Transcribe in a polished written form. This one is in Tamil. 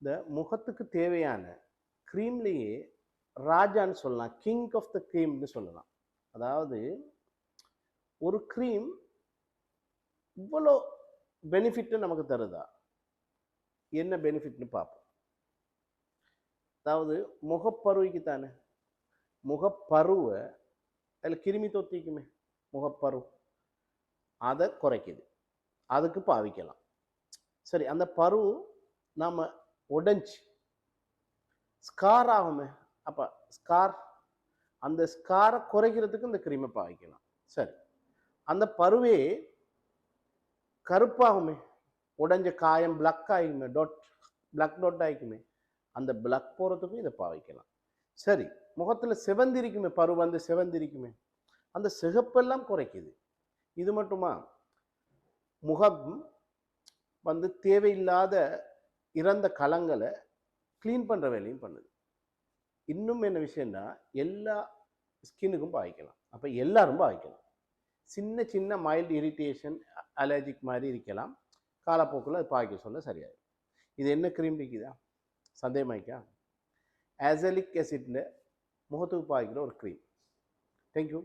இந்த முகத்துக்கு தேவையான க்ரீம்லேயே ராஜான்னு சொல்லலாம், கிங் ஆஃப் த க்ரீம்னு சொல்லலாம். அதாவது ஒரு க்ரீம் இவ்வளோ பெனிஃபிட்டு நமக்கு தருதா? என்ன பெனிஃபிட்னு பார்ப்போம். அதாவது முகப்பருவைக்கு தானே, முகப்பருவை அதில் கிருமி தொத்திக்குமே, முகப்பரு அதை குறைக்குது, அதுக்கு பாவிக்கலாம். சரி, அந்த பரு நாம் உடைஞ்சி ஸ்கார் ஆகுமே, அப்போ ஸ்கார், அந்த ஸ்காரை குறைக்கிறதுக்கு இந்த கிரீமை பாவிக்கலாம். சரி, அந்த பருவே கருப்பாகுமே, உடைஞ்ச காயம் பிளக் ஆகிக்குமே, பிளக் ஆகிக்குமே, அந்த பிளக் போகிறதுக்கும் இதை பாவிக்கலாம். சரி, முகத்தில் செவந்திருக்குமே, பரு வந்து செவந்திருக்குமே, அந்த சிகப்பெல்லாம் குறைக்குது. இது மட்டுமா, முகம் வந்து தேவையில்லாத இறந்த களங்களை க்ளீன் பண்ணுற வேலையும் பண்ணுது. இன்னும் என்ன விஷயம்னா, எல்லா ஸ்கின்னுக்கும் பாவிக்கலாம். அப்போ எல்லாரும் பாவிக்கலாம். சின்ன சின்ன மைல்டு இரிட்டேஷன், அலர்ஜிக் மாதிரி இருக்கலாம், காலப்போக்கில் அது பாய்க்க சொல்ல சரியாயிடும். இது என்ன க்ரீம் இருக்குதா சந்தேகமாய்க்கா? ஆசலிக் ஆசிட்ல முகத்துக்கு பாய்க்கிற ஒரு க்ரீம். தேங்க்யூ.